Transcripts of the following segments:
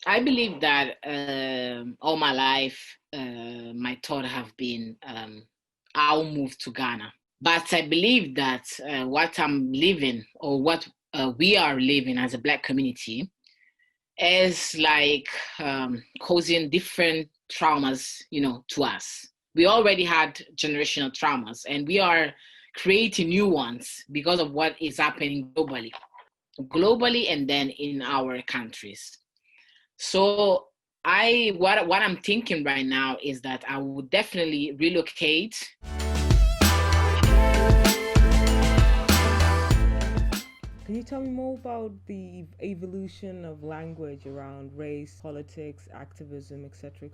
I believe that all my life, my thought have been I'll move to Ghana. But I believe that what I'm living or what we are living as a Black community is like causing different traumas, to us. We already had generational traumas and we are creating new ones because of what is happening globally and then in our countries. So what I'm thinking right now is that I would definitely relocate. Can you tell me more about the evolution of language around race, politics, activism, etc.,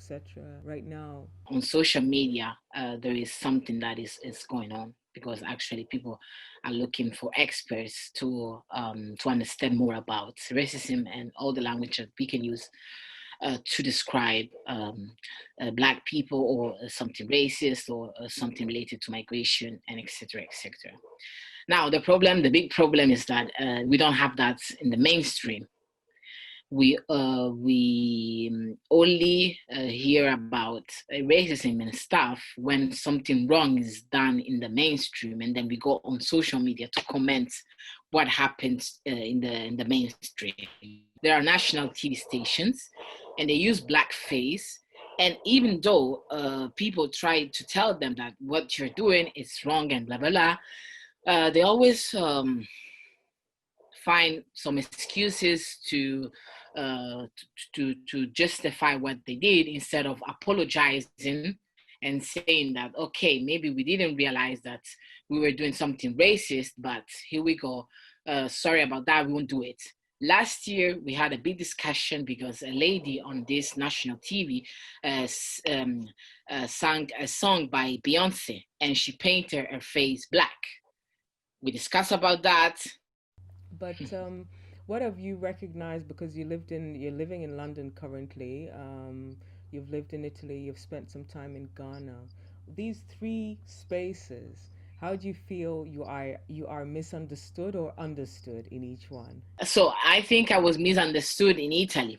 right now? On social media, there is something that is going on because actually people are looking for experts to understand more about racism and all the language that we can use to describe Black people or something racist or something related to migration and etc. etc. Now, the big problem is that we don't have that in the mainstream. We only hear about racism and stuff when something wrong is done in the mainstream, and then we go on social media to comment what happens in the mainstream. There are national TV stations, and they use blackface. And even though people try to tell them that what you're doing is wrong and blah blah blah, they always find some excuses to justify what they did instead of apologizing and saying that, okay, maybe we didn't realize that we were doing something racist, but here we go. Sorry about that, we won't do it. Last year, we had a big discussion because a lady on this national TV sang a song by Beyonce, and she painted her face black. We discussed about that. But what have you recognized, because you're living in London currently, you've lived in Italy, you've spent some time in Ghana. These three spaces, how do you feel you are misunderstood or understood in each one? So I think I was misunderstood in Italy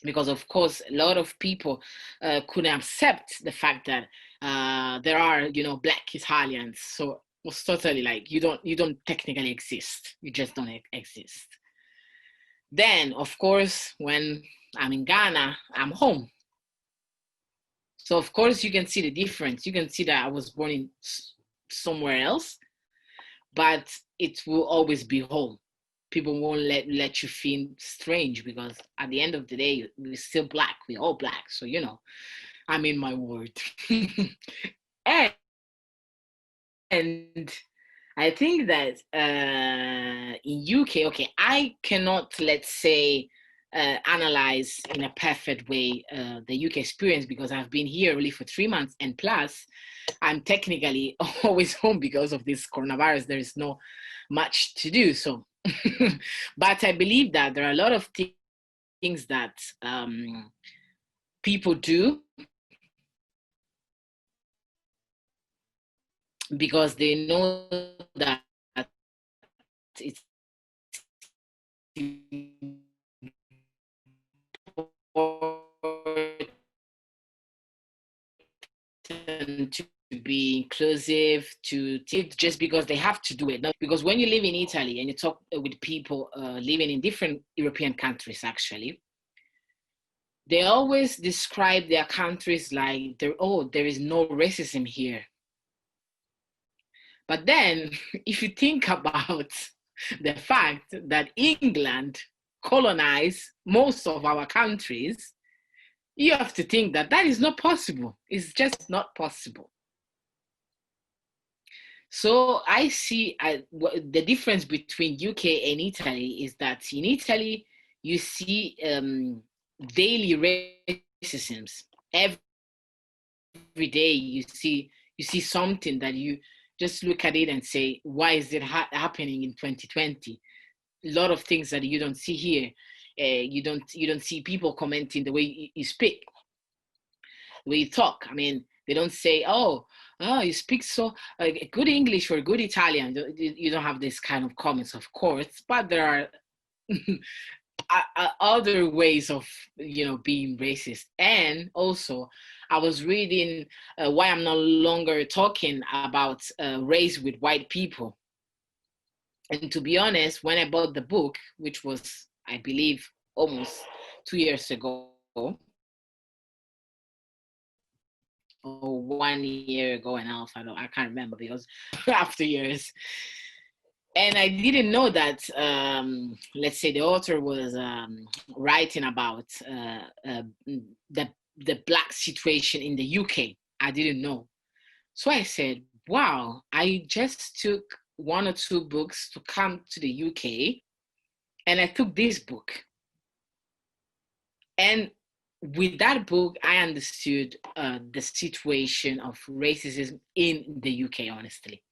because, of course, a lot of people couldn't accept the fact that there are, Black Italians. So it was totally like you don't technically exist. You just don't exist. Then, of course, when I'm in Ghana, I'm home. So of course you can see the difference. You can see that I was born in somewhere else, but it will always be home. People won't let you feel strange because at the end of the day, we're still Black. We're all Black. So, I'm in my word. and I think that in UK, okay, I cannot, let's say, analyze in a perfect way the UK experience because I've been here only for 3 months, and plus I'm technically always home because of this coronavirus. There is no much to do. So, but I believe that there are a lot of things that people do because they know that it's to be inclusive, to just because they have to do it. Not because when you live in Italy and you talk with people living in different European countries, actually, they always describe their countries like there is no racism here. But then, if you think about the fact that England colonized most of our countries, you have to think that that is not possible. It's just not possible. So I see the difference between UK and Italy is that in Italy, you see daily racisms. Every day you see something that you just look at it and say, why is it happening in 2020? A lot of things that you don't see here. You don't see people commenting the way you speak, the way you talk. I mean, they don't say, oh, you speak so good English or good Italian. You don't have this kind of comments, of course, but there are other ways of being racist. And also I was reading why I'm no longer talking about race with white people. And to be honest, when I bought the book, which was, I believe, almost 2 years ago, or 1 year ago and a half, I can't remember because after years. And I didn't know that, let's say, the author was writing about the Black situation in the UK. I didn't know. So I said, wow, I just took one or two books to come to the UK, and I took this book. And with that book, I understood the situation of racism in the UK, honestly.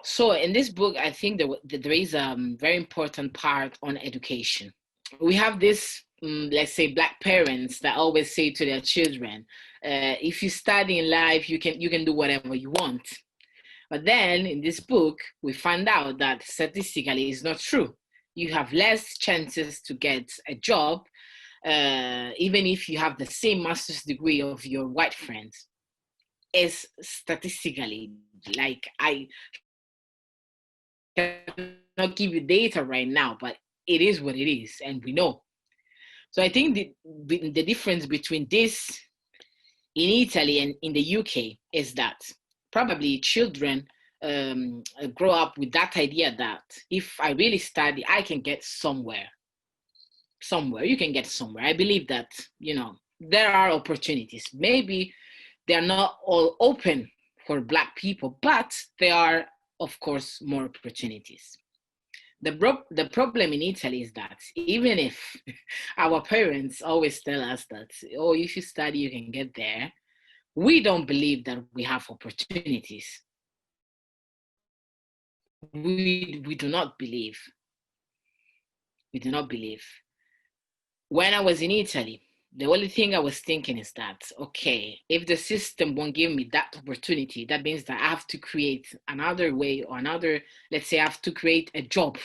So in this book, I think there is a very important part on education. We have this, let's say, Black parents that always say to their children, if you study in life, you can do whatever you want. But then in this book, we find out that statistically it's not true. You have less chances to get a job, even if you have the same master's degree of your white friends. Is statistically, like, I cannot give you data right now, but it is what it is, and we know. So I think the difference between this in Italy and in the UK is that probably children grow up with that idea that if I really study, I can get somewhere. Somewhere, you can get somewhere. I believe that, there are opportunities. Maybe they are not all open for Black people, but there are, of course, more opportunities. The problem in Italy is that even if our parents always tell us that, oh, if you study, you can get there, we don't believe that we have opportunities. We do not believe. We do not believe. When I was in Italy, the only thing I was thinking is that, okay, if the system won't give me that opportunity, that means that I have to create another way, or another, let's say I have to create a job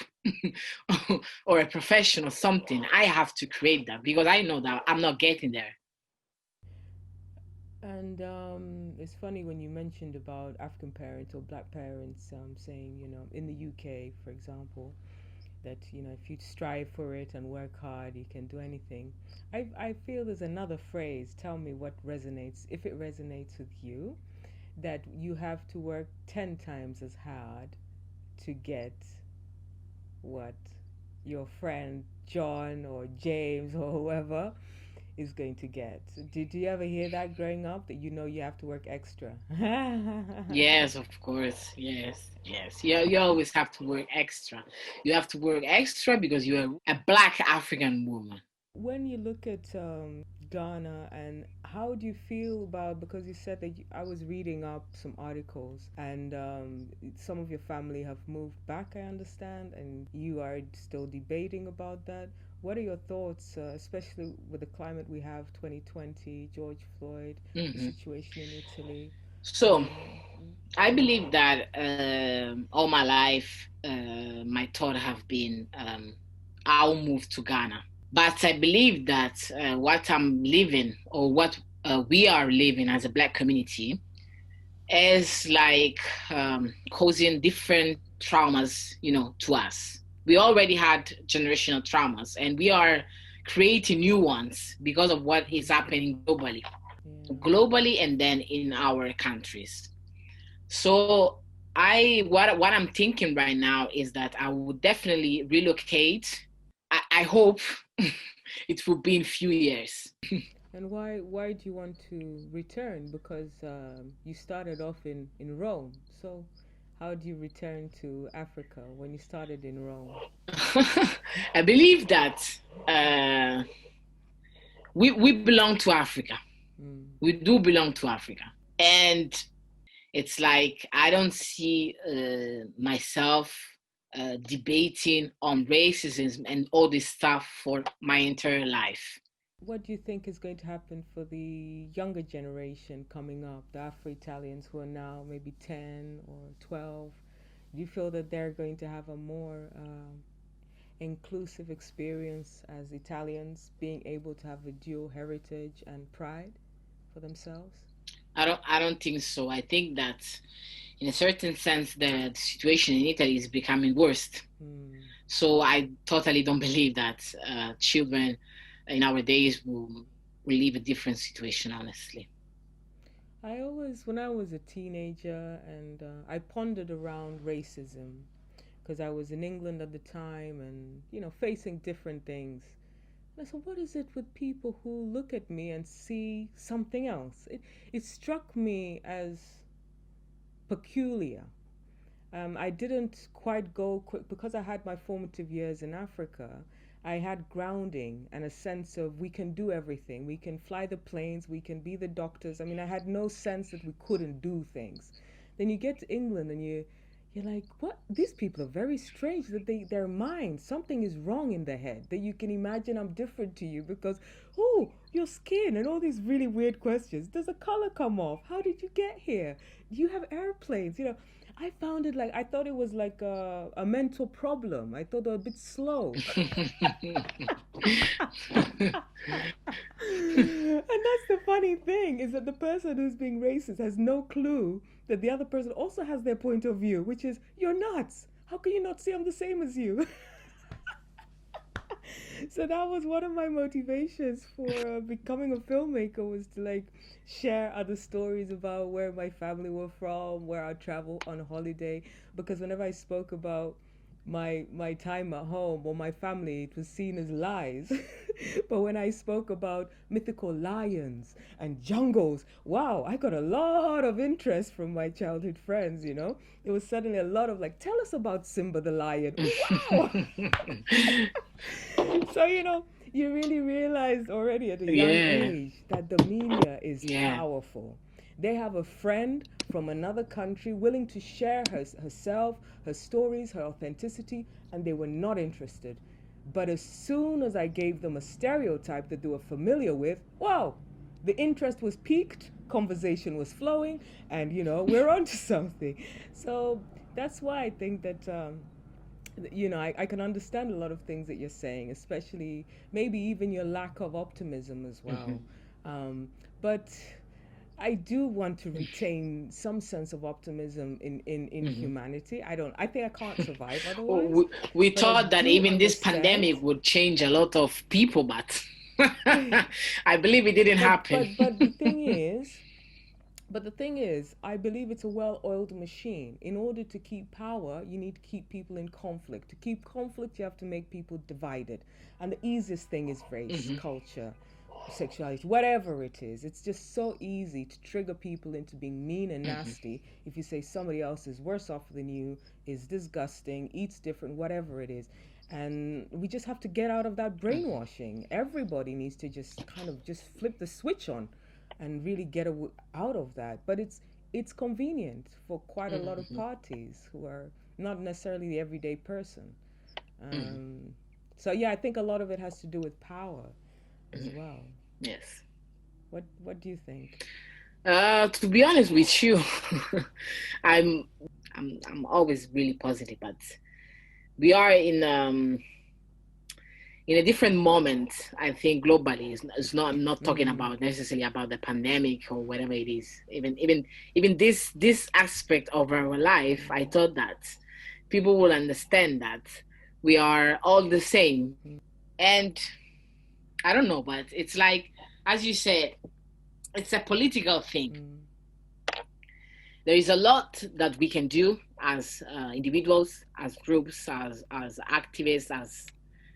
or a profession or something. I have to create that because I know that I'm not getting there. And it's funny when you mentioned about African parents or Black parents saying, in the UK, for example, that if you strive for it and work hard, you can do anything. I feel there's another phrase. Tell me what resonates, if it resonates with you, that you have to work 10 times as hard to get what your friend John or James or whoever is going to get. Did you ever hear that growing up, that you have to work extra? Yes, of course. Yes, yes. You always have to work extra. You have to work extra because you're a Black African woman. When you look at Ghana, and how do you feel about, because you said that I was reading up some articles, and some of your family have moved back, I understand, and you are still debating about that. What are your thoughts, especially with the climate we have, 2020, George Floyd, the Hmm. situation in Italy? So Um, I believe that all my life, my thought have been, I'll move to Ghana. But I believe that what I'm living, or what we are living as a Black community, is like causing different traumas, to us. We already had generational traumas, and we are creating new ones because of what is happening yeah. globally, and then in our countries. So what I'm thinking right now is that I would definitely relocate. I hope it will be in few years. And why do you want to return? Because you started off in Rome. So how do you return to Africa when you started in Rome? I believe that uh, we belong to Africa. Mm. We do belong to Africa, and it's like I don't see myself debating on racism and all this stuff for my entire life. What do you think is going to happen for the younger generation coming up, the Afro Italians who are now maybe 10 or 12? Do you feel that they're going to have a more inclusive experience as Italians, being able to have a dual heritage and pride for themselves? I don't think so. I think that in a certain sense the situation in Italy is becoming worse. Mm. So I totally don't believe that children in our days will live a different situation, honestly. I always, when I was a teenager, and I pondered around racism because I was in England at the time and, facing different things. And I said, what is it with people who look at me and see something else? It struck me as peculiar. I didn't quite go quick because I had my formative years in Africa. I had grounding and a sense of we can do everything. We can fly the planes, we can be the doctors. I mean, I had no sense that we couldn't do things. Then you get to England and you're like, what? These people are very strange that their mind, something is wrong in their head. That you can imagine I'm different to you because, oh, your skin and all these really weird questions. Does a color come off? How did you get here? Do you have airplanes? I found it like I thought it was like a mental problem. I thought they were a bit slow. And that's the funny thing is that the person who's being racist has no clue that the other person also has their point of view, which is you're nuts. How can you not see I'm the same as you? So that was one of my motivations for becoming a filmmaker was to like share other stories about where my family were from, where I travel on holiday. Because whenever I spoke about my time at home or my family, it was seen as lies. But when I spoke about mythical lions and jungles, wow, I got a lot of interest from my childhood friends. It was suddenly a lot of like, tell us about Simba the lion. Wow. So, you really realized already at a young Yeah, age that the media is yeah. powerful. They have a friend from another country willing to share herself, her stories, her authenticity, and they were not interested. But as soon as I gave them a stereotype that they were familiar with, wow, the interest was piqued, conversation was flowing, and we're onto something. So that's why I think that I can understand a lot of things that you're saying, especially maybe even your lack of optimism as well. Mhm. But I do want to retain some sense of optimism in Mhm. humanity. I think I can't survive Well, otherwise, we but I thought that do even this understand. pandemic would change a lot of people, but I believe it didn't but happen. but but the thing is, But the thing is, I believe it's a well oiled machine. In order to keep power, you need to keep people in conflict. To keep conflict, you have to make people divided. And the easiest thing is race, Mhm. culture, sexuality, whatever it is. It's just so easy to trigger people into being mean and Mhm. nasty if you say somebody else is worse off than you, is disgusting, eats different, whatever it is. And we just have to get out of that Mhm. brainwashing. Everybody needs to just kind of just flip the switch on and really get out of that. But it's convenient for quite a lot of Mhm. parties who are not necessarily the everyday person. Mhm. Um, so yeah, I think a lot of it has to do with power as Mhm. well. Yes. What do you think? To be honest with you, I'm I'm always really positive, but we are in a different moment. I think globally, it's not. I'm not talking Mm, about necessarily about the pandemic or whatever it is. Even this aspect of our life, I thought that people will understand that we are all the same. mm, And I don't know, but it's like, as you said, it's a political thing. mm, There is a lot that we can do as individuals, as groups, as activists, as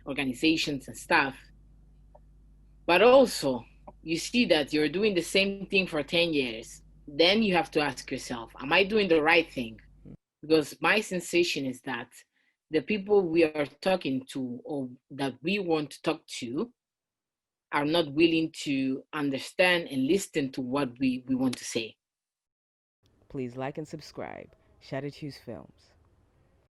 organizations and stuff. But also, you see that you're doing the same thing for 10 years. Then you have to ask yourself, am I doing the right thing? Because my sensation is that the people we are talking to or that we want to talk to are not willing to understand and listen to what we want to say. Please like and subscribe. Shadow Choose Films.